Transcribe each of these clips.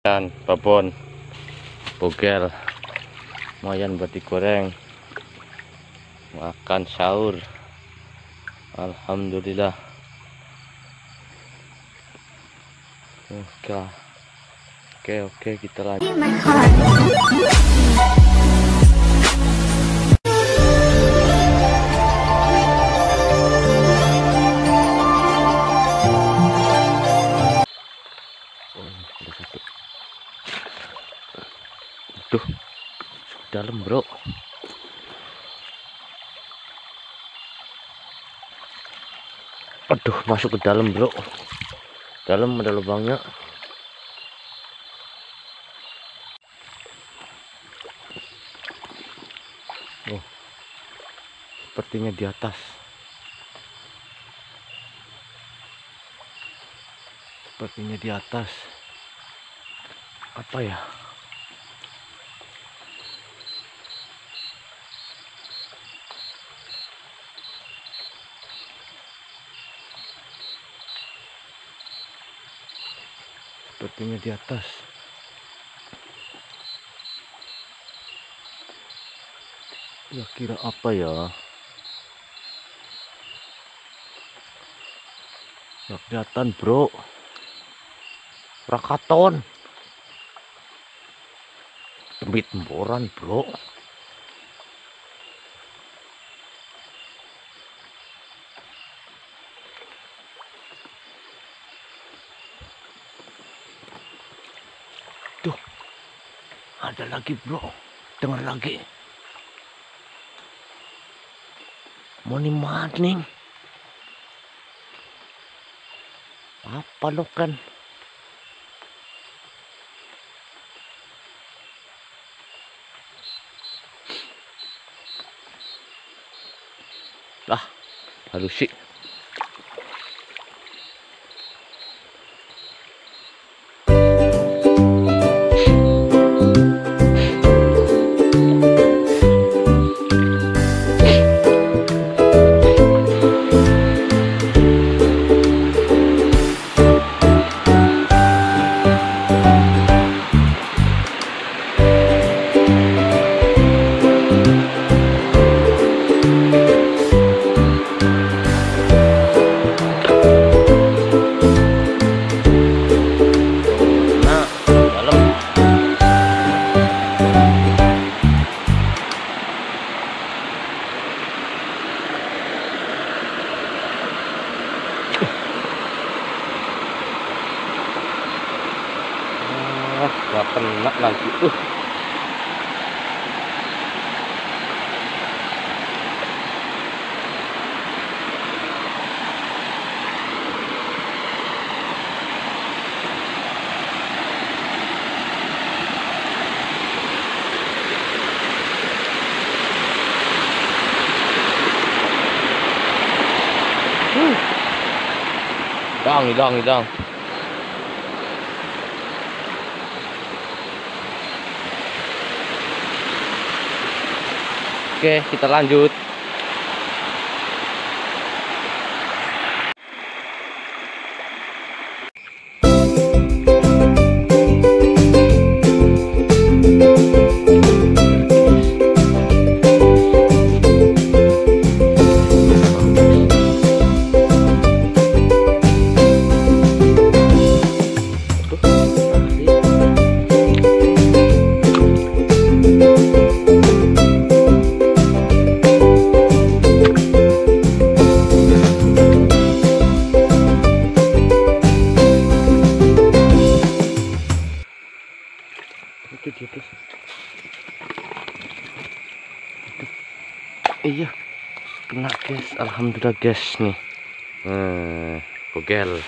Dan babon bogel lumayan buat digoreng, makan sahur. Alhamdulillah. Oke, kita lanjut. Duh, dalam bro. Aduh, masuk ke dalam bro. Dalam ada lubangnya. Oh, sepertinya di atas. Sepertinya di atas. Apa ya? Sepertinya di atas. Ya kira apa ya? Nggak kelihatan bro. Rakaton. Tembit temboran bro. Tuh, ada lagi bro. Dengar lagi. Moni maning. Apa lo kan? Ah, halus sih. Gak kena lagi. Hidang. Oke, kita lanjut. Iya, kena guys. Alhamdulillah guys nih. Bogel.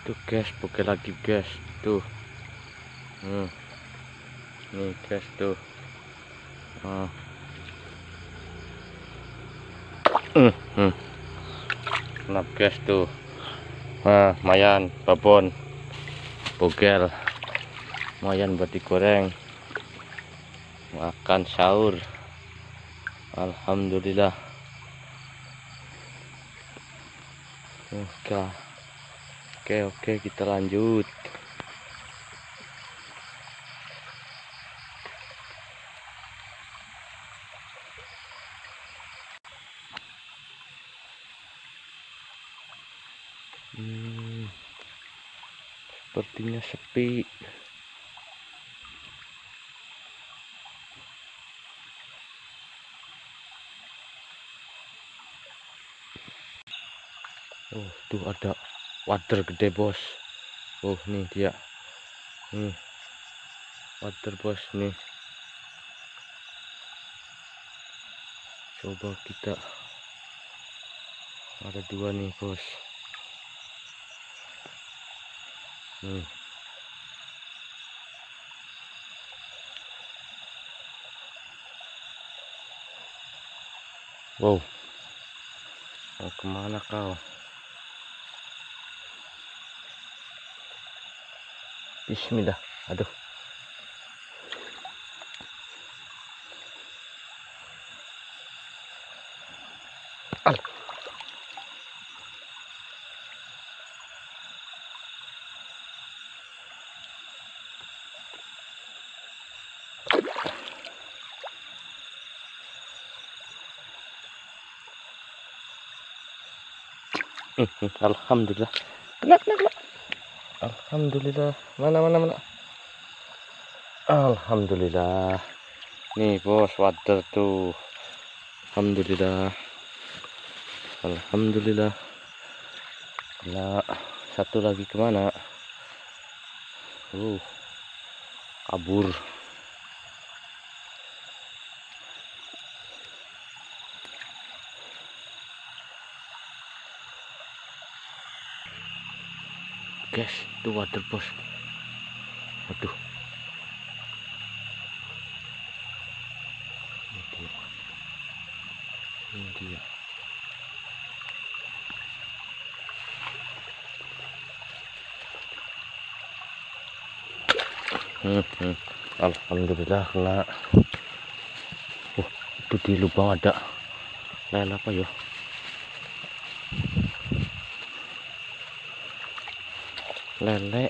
Tuh guys, bogel lagi guys. Tuh. Nih guys tuh. Kenap guys tuh. Lumayan babon bogel, lumayan buat digoreng, makan sahur. Alhamdulillah. Oke, oke, kita lanjut. Sepertinya sepi. Oh, tuh ada water gede, bos. Oh, nih dia. Nih, water, bos, nih. Coba kita. Ada dua nih, bos. Nih. Wow. Mau kemana kau? Bismillah. Aduh. Al. Alhamdulillah. Kena. Alhamdulillah. Mana. Alhamdulillah. Nih, bos, water tuh. Alhamdulillah. Alhamdulillah. Nah, satu lagi kemana? Kabur. Guys, itu water, bos. Waduh. Ini dia. Alhamdulillah kena. Itu di lubang ada lele apa ya? Lele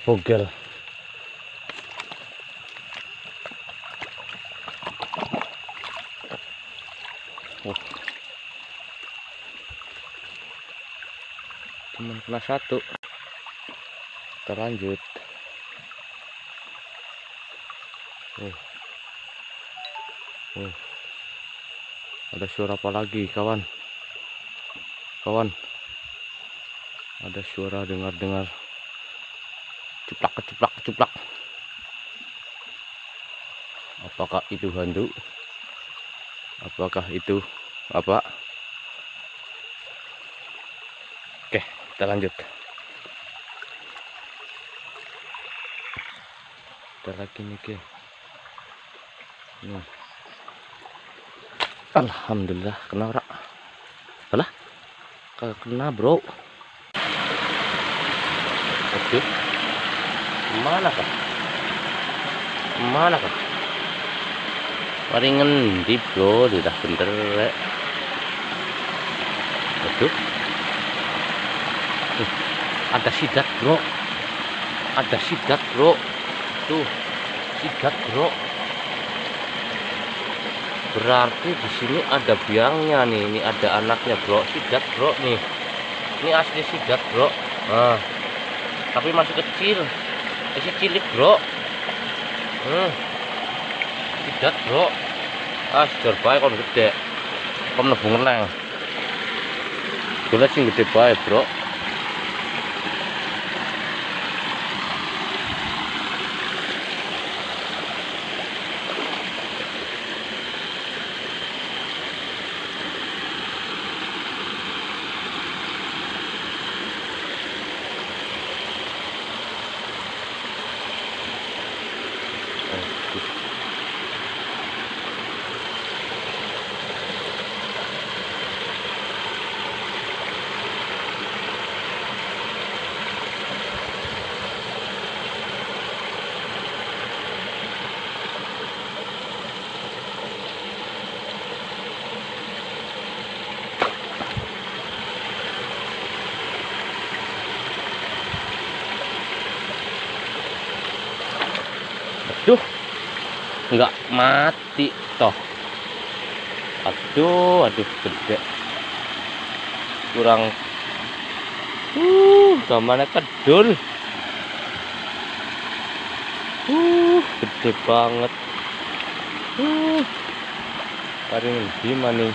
bogel. Cuman kena satu. Kita lanjut. Ada suara apa lagi, kawan? Ada suara, dengar ceplak. Apakah itu hantu? Apakah itu apa? Oke, kita lanjut. Ada lagi nih, guys. Alhamdulillah kena ora. Alah, kagak kena, bro. Oke. Mana kah? Paringan di, bro, udah bener rek. Aduh. Ada sidat, bro. Tuh, sidat, bro. Berarti di sini ada biangnya nih. Ini ada anaknya, bro. Sidat, bro, nih. Ini asli sidat, bro. Nah, tapi masih kecil. Masih cilik, bro. Sidat, bro. Sejar bae kon gede. Kon mlebu ngeneng. Golek sing gede bae, bro. nggak mati toh. Aduh gede, kurang gambarnya kedul. Gede banget. Paling di mana nih?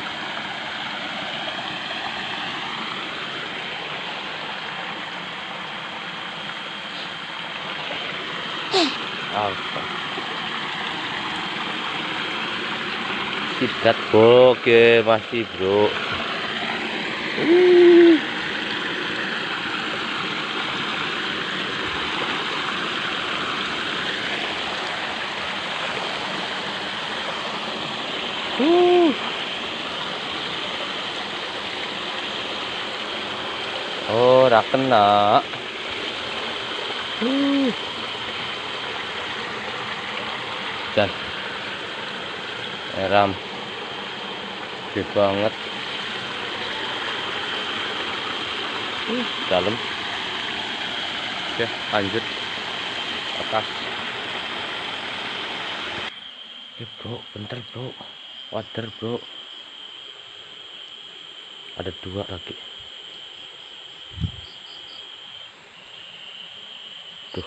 Apa? Sidat oke masih bro. Oh, ora kena. Dan eram gede banget. Dalam. Oke, lanjut atas. Oke bro, bentar bro, water bro, ada 2 lagi. Tuh.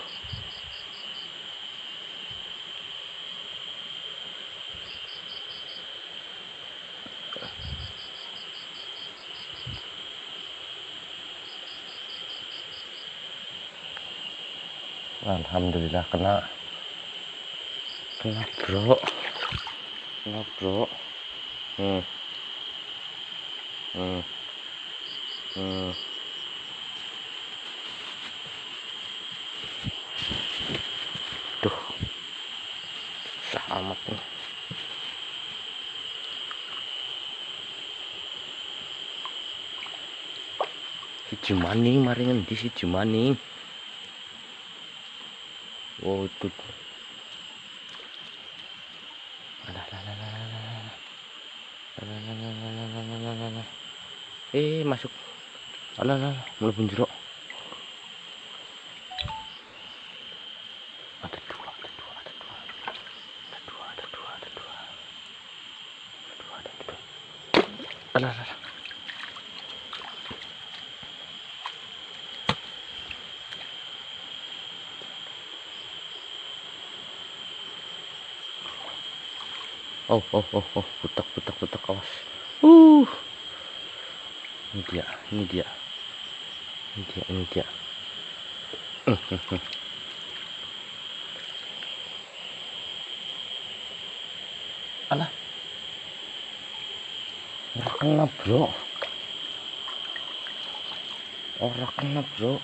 Alhamdulillah kena bro, kena bro. Tuh, susah amat nih. Si maning maringan di si maning. Wow itu. Masuk. Alah, mlebu jero. Ada dua. Alah. Oh, putak awas. Ini dia. Alah. Ora kena, bro.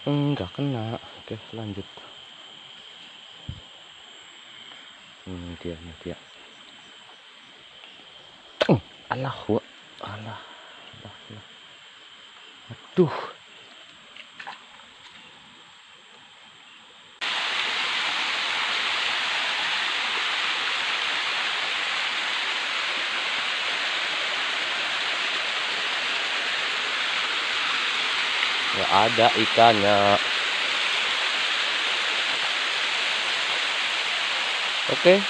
Enggak kena. Oke, lanjut. Dia. Alah. Aduh. Nggak ada ikannya. Oke.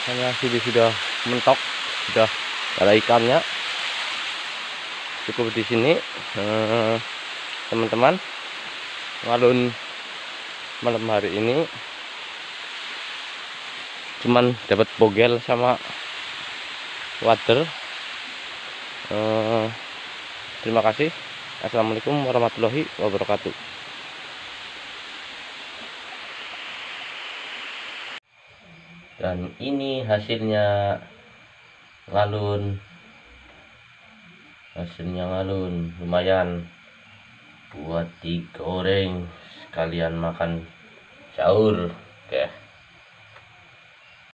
Hanya sudah mentok, sudah ada ikannya. Cukup di sini, teman-teman. Ngalun malam hari ini cuman dapat bogel sama water. Terima kasih. Assalamualaikum warahmatullahi wabarakatuh. Dan ini hasilnya ngalun, lumayan buat digoreng sekalian makan sahur. Oke.